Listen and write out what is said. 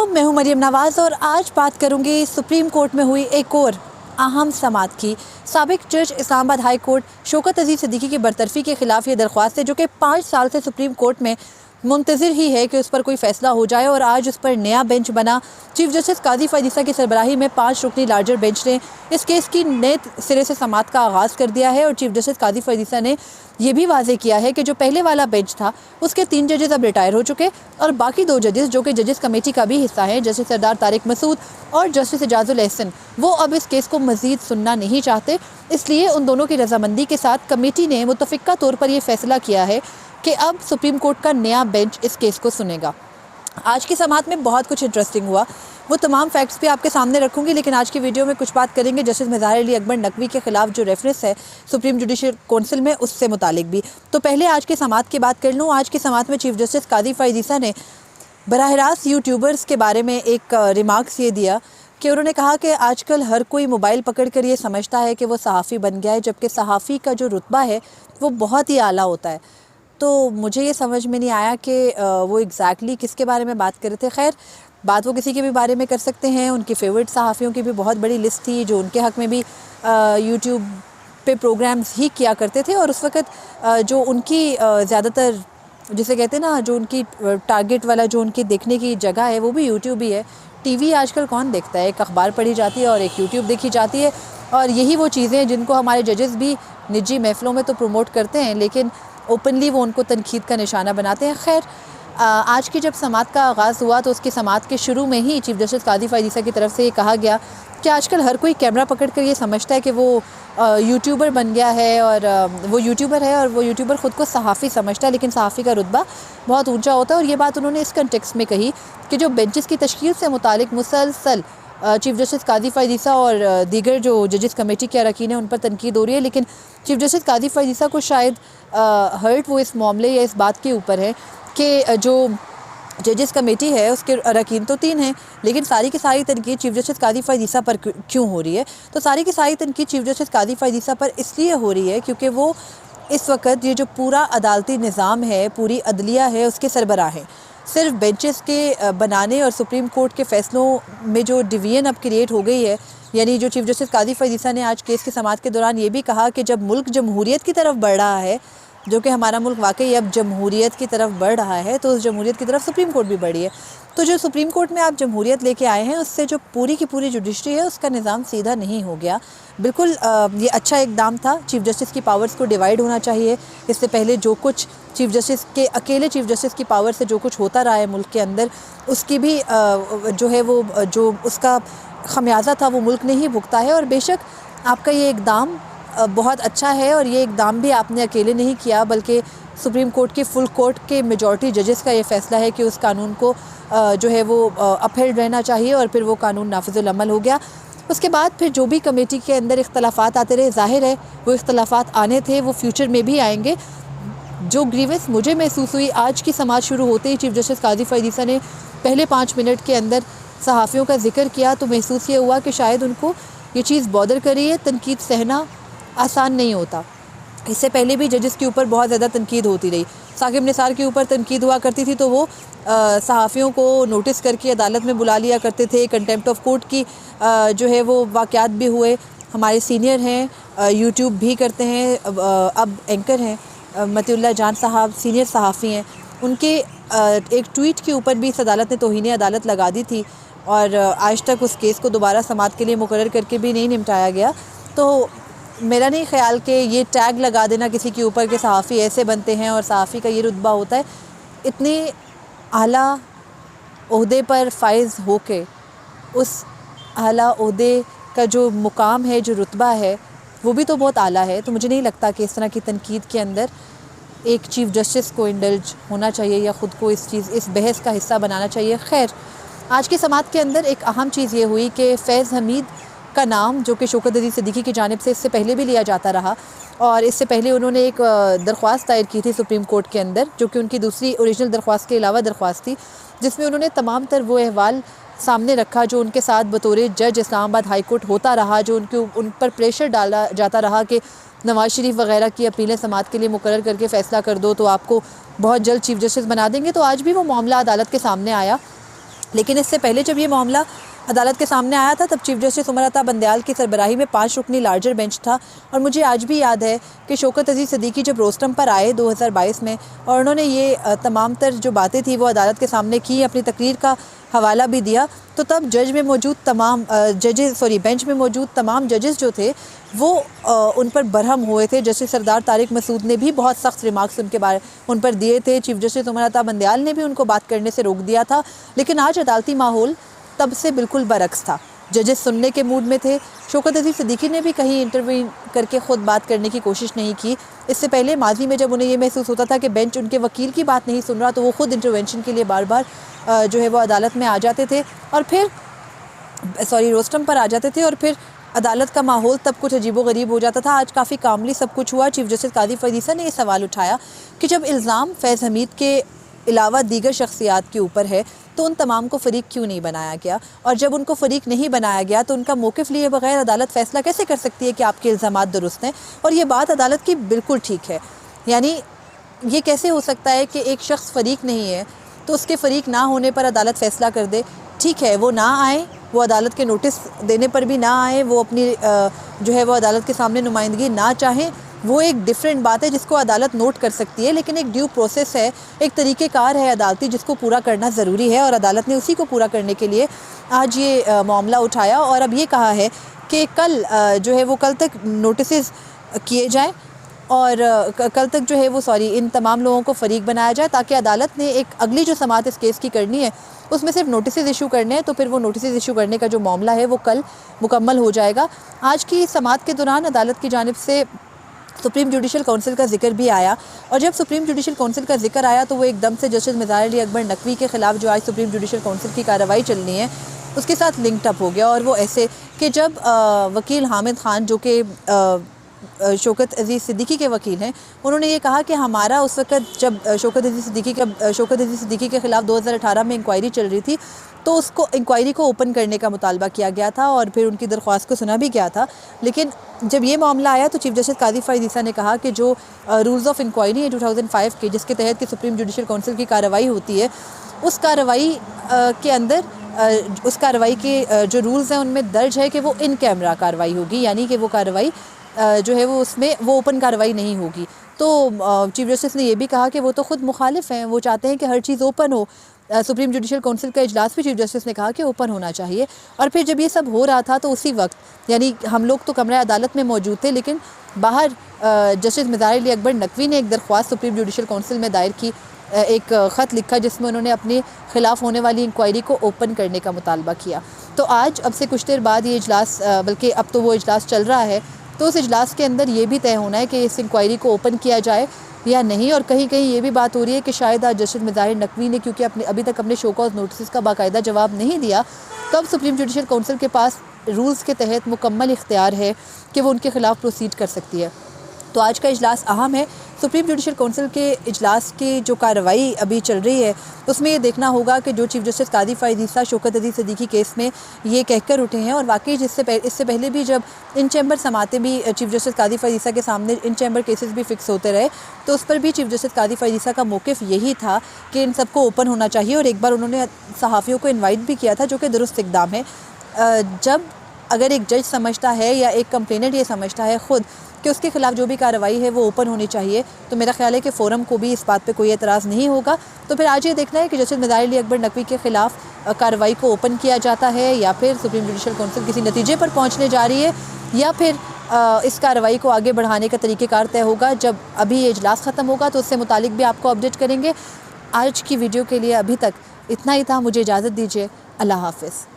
वालेकुम, मैं हूं मरियम नवाज़ और आज बात करूंगी सुप्रीम कोर्ट में हुई एक और अहम समाअत की। साबिक जज इस्लामाबाद हाई कोर्ट शौकत अजीज़ सिद्दीकी की बरतरफ़ी के ख़िलाफ़ ये दरख्वास्त है जो कि 5 साल से सुप्रीम कोर्ट में मुंतज़िर ही है कि उस पर कोई फ़ैसला हो जाए और आज उस पर नया बेंच बना। चीफ जस्टिस कादी फ़ायज़ की सरबराही में 5 रुकनी लार्जर बेंच ने इस केस की नए सिरे से समाअत का आगाज़ कर दिया है और चीफ जस्टिस कादी फ़ायज़ ने यह भी वाज़ेह किया है कि जो पहले वाला बेंच था उसके 3 जजेस अब रिटायर हो चुके और बाकी 2 जजेस जो कि जजेस कमेटी का भी हिस्सा हैं, जस्टिस सरदार तारिक मसूद और जस्टिस एजाजुल एहसन, वो अब इस केस को मज़ीद सुनना नहीं चाहते। इसलिए उन दोनों की रजामंदी के साथ कमेटी ने मुतफ़िक़ा तौर पर यह फ़ैसला किया है कि अब सुप्रीम कोर्ट का नया बेंच इस केस को सुनेगा। आज की समाअत में बहुत कुछ इंटरेस्टिंग हुआ, वो तमाम फैक्ट्स भी आपके सामने रखूंगी, लेकिन आज की वीडियो में कुछ बात करेंगे जस्टिस मज़ाहिर अली अकबर नकवी के ख़िलाफ़ जो रेफरेंस है सुप्रीम जुडिशल काउंसिल में, उससे मुतालिक भी। तो पहले आज की समाअत की बात कर लूँ। आज की समाअत में चीफ जस्टिस कादी फ़ायज़ ने बराह रास्त यूट्यूबर्स के बारे में एक रिमार्क्स ये दिया कि उन्होंने कहा कि आजकल हर कोई मोबाइल पकड़ कर ये समझता है कि वो सहाफ़ी बन गया है, जबकि सहाफ़ी का जो रुतबा है वो बहुत ही आला होता है। तो मुझे ये समझ में नहीं आया कि वो एग्जैक्टली किसके बारे में बात कर रहे थे। खैर, बात वो किसी के भी बारे में कर सकते हैं। उनकी फ़ेवरेट सहाफ़ियों की भी बहुत बड़ी लिस्ट थी जो उनके हक़ में भी यूट्यूब पे प्रोग्राम्स ही किया करते थे और उस वक़्त जो उनकी ज़्यादातर जिसे कहते हैं ना, जो उनकी टारगेट वाला जो उनकी देखने की जगह है वो भी यूट्यूब ही है। टीवी आजकल कौन देखता है? एक अखबार पढ़ी जाती है और एक यूट्यूब देखी जाती है और यही वो चीज़ें हैं जिनको हमारे जजेस भी निजी महफ़िलों में तो प्रमोट करते हैं, लेकिन ओपनली वो उनको तनकीद का निशाना बनाते हैं। खैर, आज की जब समाअत का आगाज़ हुआ तो उसकी समाअत के शुरू में ही चीफ जस्टिस कादी फ़ायज़ की तरफ से ये कहा गया कि आजकल हर कोई कैमरा पकड़ कर ये समझता है कि वो यूट्यूबर बन गया है और वो यूट्यूबर ख़ुद को सहाफ़ी समझता है, लेकिन सहाफ़ी का रुतबा बहुत ऊंचा होता है। और ये बात उन्होंने इस कंटेक्स्ट में कही कि जो बेंचेस की तश्कील से मुतालिक मुसलसल चीफ जस्टिस कादी फ़ायज़ और दीगर जो जजेस कमेटी के अरकान हैं उन पर तनकीद हो रही है, लेकिन चीफ जस्टिस कादी फ़ायज़ को शायद हर्ट वो इस मामले या इस बात के ऊपर है कि जो जजेस कमेटी है उसके अरकान तो 3 हैं, लेकिन सारी की सारी तनकीद चीफ जस्टिस कादी फ़ायज़ पर क्यों हो रही है? तो सारी की सारी तनकीद चीफ जस्टिस कादी फ़ायज़ पर इसलिए हो रही है क्योंकि वो इस वक्त ये जो पूरा अदालती निज़ाम है, पूरी अदलिया है, उसके सरबराह हैं। सिर्फ बेंचेस के बनाने और सुप्रीम कोर्ट के फ़ैसलों में जो डिवीज़न अब क्रिएट हो गई है, यानी जो चीफ जस्टिस कादी फ़ायज़ ने आज केस की समाअत के दौरान ये भी कहा कि जब मुल्क जमहूरियत की तरफ बढ़ रहा है, जो कि हमारा मुल्क वाकई अब जमहूरियत की तरफ बढ़ रहा है, तो उस जमहूरियत की तरफ सुप्रीम कोर्ट भी बढ़ी है। तो जो सुप्रीम कोर्ट में आप जमहूरियत लेके आए हैं, उससे जो पूरी की पूरी जुडिशरी है उसका निज़ाम सीधा नहीं हो गया। बिल्कुल ये अच्छा इक़दाम था। चीफ जस्टिस की पावर्स को डिवाइड होना चाहिए। इससे पहले जो कुछ चीफ जस्टिस के अकेले चीफ जस्टिस की पावर से जो कुछ होता रहा है मुल्क के अंदर, उसकी भी जो है वो जो उसका खमियाजा था वो मुल्क ने ही भुगता है। और बेशक आपका ये इक़दाम बहुत अच्छा है और ये इक़दाम भी आपने अकेले नहीं किया, बल्कि सुप्रीम कोर्ट के फुल कोर्ट के मेजॉरिटी जजेस का ये फ़ैसला है कि उस कानून को जो है वो अपहेल्ड रहना चाहिए और फिर वो कानून नाफिज़ुल अमल हो गया। उसके बाद फिर जो भी कमेटी के अंदर इख्तलाफात आते रहे, ज़ाहिर है वो इख्तलाफात आने थे, वो फ्यूचर में भी आएंगे। जो ग्रीवेंस मुझे महसूस हुई आज की समाअत शुरू होते ही चीफ जस्टिस कादी फ़ायज़ ने पहले 5 मिनट के अंदर सहाफ़ियों का जिक्र किया, तो महसूस ये हुआ कि शायद उनको ये चीज़ बॉदर करी है। तनकीद सहना आसान नहीं होता। इससे पहले भी जजेस के ऊपर बहुत ज़्यादा तनकीद होती रही। साकिब निसार के ऊपर तनकीद हुआ करती थी तो वो सहाफ़ियों को नोटिस करके अदालत में बुला लिया करते थे। कंटेम्प्ट ऑफ कोर्ट की जो है वो वाक़यात भी हुए। हमारे सीनियर हैं, यूट्यूब भी करते हैं, अब एंकर हैं, मतिउल्लाह जान साहब सीनियर सहाफ़ी हैं। उनके एक ट्वीट के ऊपर भी इस अदालत ने तौहीन अदालत लगा दी थी और आज तक उस केस को दोबारा समाअत के लिए मुकर्रर करके भी नहीं निपटाया गया। तो मेरा नहीं ख़्याल कि ये टैग लगा देना किसी के ऊपर कि सहाफ़ी ऐसे बनते हैं और सहाफ़ी का ये रुतबा होता है। इतने आला ओहदे पर फ़ाइज़ हो के उस आला ओहदे का जो मुकाम है, जो रुतबा है, वो भी तो बहुत आला है। तो मुझे नहीं लगता कि इस तरह की तनकीद के अंदर एक चीफ जस्टिस को इंडल्ज होना चाहिए या ख़ुद को इस बहस का हिस्सा बनाना चाहिए। खैर, आज की समाअत के अंदर एक अहम चीज़ ये हुई कि फैज़ हमीद का नाम, जो कि शौकत अज़ीज़ सिद्दीकी की जानिब से इससे पहले भी लिया जाता रहा और इससे पहले उन्होंने एक दरख्वास्त दायर की थी सुप्रीम कोर्ट के अंदर, जो कि उनकी दूसरी ओरिजिनल दरख्वास्त के अलावा दरख्वास्त थी, जिसमें उन्होंने तमाम तर वो अहवाल सामने रखा जो उनके साथ बतौर जज इस्लामाबाद हाई कोर्ट होता रहा, जो उन पर प्रेशर डाला जाता रहा कि नवाज़ शरीफ वगैरह की अपीलें समाअत के लिए मुकर्रर करके फ़ैसला कर दो तो आपको बहुत जल्द चीफ जस्टिस बना देंगे। तो आज भी वो मामला अदालत के सामने आया लेकिन इससे पहले जब ये मामला अदालत के सामने आया था तब चीफ जस्टिस उमर अता बंदयाल की सरबराही में 5 रुकनी लार्जर बेंच था। और मुझे आज भी याद है कि शौकत अजीज़ सिद्दीकी जब रोस्टम पर आए 2022 में और उन्होंने ये तमाम तर जो बातें थी वो अदालत के सामने की, अपनी तकरीर का हवाला भी दिया, तो तब बेंच में मौजूद तमाम जजेस जो थे वो उन पर बरहम हुए थे। जस्टिस सरदार तारिक मसूद ने भी बहुत सख्त रिमार्क्स उन पर दिए थे। चीफ जस्टिस उमर अता बंदयाल ने भी उनको बात करने से रोक दिया था। लेकिन आज अदालती माहौल तब से बिल्कुल बरक्स था। जजेस सुनने के मूड में थे। शौकत अजीज़ सिद्दीकी ने भी कहीं इंटरवीन करके ख़ुद बात करने की कोशिश नहीं की। इससे पहले माजी में जब उन्हें ये महसूस होता था कि बेंच उनके वकील की बात नहीं सुन रहा तो वो ख़ुद इंटरवेंशन के लिए बार बार जो है वो अदालत में आ जाते थे और फिर रोस्टम पर आ जाते थे और फिर अदालत का माहौल तब कुछ अजीबोगरीब हो जाता था। आज काफ़ी कामली सब कुछ हुआ। चीफ जस्टिस काजी फरीद ईसा ने ये सवाल उठाया कि जब इल्ज़ाम फैज़ हमीद के अलावा दीगर शख्सियात के ऊपर है तो उन तमाम को फ़रीक क्यों नहीं बनाया गया, और जब उनको फ़रीक नहीं बनाया गया तो उनका मौक़िफ़ लिए बगैर अदालत फ़ैसला कैसे कर सकती है कि आपके इल्ज़ामात दुरुस्त हैं। और ये बात अदालत की बिल्कुल ठीक है। यानी ये कैसे हो सकता है कि एक शख्स फ़रीक नहीं है तो उसके फ़रीक ना होने पर अदालत फ़ैसला कर दे। ठीक है, वो ना आए, वो अदालत के नोटिस देने पर भी ना आए, वो अपनी जो है वो अदालत के सामने नुमाइंदगी ना चाहें, वो एक डिफरेंट बात है जिसको अदालत नोट कर सकती है। लेकिन एक ड्यू प्रोसेस है, एक तरीक़ेकार है अदालती जिसको पूरा करना ज़रूरी है और अदालत ने उसी को पूरा करने के लिए आज ये मामला उठाया और अब ये कहा है कि कल जो है वो कल तक नोटिस किए जाएँ और कल तक जो है वो इन तमाम लोगों को फ़रीक बनाया जाए ताकि अदालत ने एक अगली जो समाअत इस केस की करनी है उसमें सिर्फ नोटिस इशू करने हैं। तो फिर वो नोटिस इशू करने का जो मामला है वो कल मुकम्मल हो जाएगा। आज की समाअत के दौरान अदालत की जानिब से सुप्रीम जुडिशल काउंसिल का जिक्र भी आया और जब सुप्रीम जुडिशल काउंसिल का जिक्र आया तो वो एकदम से जस्टिस मिज़ार अली अकबर नकवी के ख़िलाफ़ जो आज सुप्रीम जुडिशल काउंसिल की कार्रवाई चलनी है उसके साथ लिंक्ड अप हो गया। और वो ऐसे कि जब वकील हामिद ख़ान जो कि शौकत अजीज़ सिद्दीकी के वकील हैं, उन्होंने ये कहा कि हमारा उस वक़्त जब शौकत अजीज़ सिद्दीकी के ख़िलाफ़ 2018 में इंक्वायरी चल रही थी तो उसको इंक्वायरी को ओपन करने का मुतालबा किया गया था और फिर उनकी दरख्वास्त को सुना भी गया था। लेकिन जब ये मामला आया तो चीफ जस्टिस काजी फरीद ईसा ने कहा कि जो रूल्स ऑफ इंक्वायरी है 2005 के, जिसके तहत कि सुप्रीम जुडिशल काउंसिल की कार्रवाई होती है, उस कार्रवाई के अंदर उस कार्रवाई के जो रूल्स हैं उनमें दर्ज है कि वो इन कैमरा कार्रवाई होगी, यानी कि वो कार्रवाई जो है वो उसमें वो ओपन कार्रवाई नहीं होगी। तो चीफ जस्टिस ने यह भी कहा कि वो तो ख़ुद मुखालिफ हैं, वो चाहते हैं कि हर चीज़ ओपन हो। सुप्रीम जुडिशल काउंसिल का इजलास भी चीफ जस्टिस ने कहा कि ओपन होना चाहिए। और फिर जब ये सब हो रहा था तो उसी वक्त यानी हम लोग तो कमरा अदालत में मौजूद थे, लेकिन बाहर जस्टिस मिज़ार अली अकबर नकवी ने एक दरख्वास्त सुप्रीम जुडिशल काउंसिल में दायर की, एक ख़त लिखा जिसमें उन्होंने अपने ख़िलाफ़ होने वाली इंक्वायरी को ओपन करने का मुतालबा किया। तो आज अब से कुछ देर बाद ये इजलास, बल्कि अब तो वो इजलास चल रहा है, तो उस इजलास के अंदर ये भी तय होना है कि इस इंक्वायरी को ओपन किया जाए या नहीं। और कहीं कहीं ये भी बात हो रही है कि शायद आज जस्टिस मिज़ार नकवी ने क्योंकि अभी तक अपने शो कॉज नोटिस का बाकायदा जवाब नहीं दिया, तो अब सुप्रीम जुडिशल काउंसिल के पास रूल्स के तहत मुकम्मल इख्तियार है कि वो उनके ख़िलाफ़ प्रोसीड कर सकती है। तो आज का इजलास अहम है। सुप्रीम जुडिशल काउंसिल के इजलास की जो कार्रवाई अभी चल रही है उसमें ये देखना होगा कि जो चीफ जस्टिस काजी फरीद ईसा शौकत अजीज़ सिद्दीकी केस में ये कहकर उठे हैं और वाकई इससे पहले भी जब इन चैम्बर समातें भी चीफ जस्टिस काजी फरीद ईसा के सामने इन चैम्बर केसेस भी फिक्स होते रहे तो उस पर भी चीफ जस्टिस काजी फरीद ईसा का मौक़िफ़ यही था कि इन सबको ओपन होना चाहिए। और एक बार उन्होंने सहाफ़ियों को इन्वाइट भी किया था, जो कि दुरुस्त इक़दाम है। जब अगर एक जज समझता है या एक कंप्लेनेंट ये समझता है ख़ुद कि उसके ख़िलाफ़ जो भी कार्रवाई है वो ओपन होनी चाहिए, तो मेरा ख्याल है कि फ़ोरम को भी इस बात पे कोई एतराज़ नहीं होगा। तो फिर आज ये देखना है कि जस्टिस मिज़ार अली अकबर नकवी के ख़िलाफ़ कार्रवाई को ओपन किया जाता है या फिर सुप्रीम जुडिशल काउंसिल किसी नतीजे पर पहुँचने जा रही है या फिर इस कार्रवाई को आगे बढ़ाने का तरीक़ेकार तय होगा। जब अभी ये इजलास ख़त्म होगा तो उससे मुतालिक भी आपको अपडेट करेंगे। आज की वीडियो के लिए अभी तक इतना ही था। मुझे इजाज़त दीजिए। अल्लाह हाफ़िज़।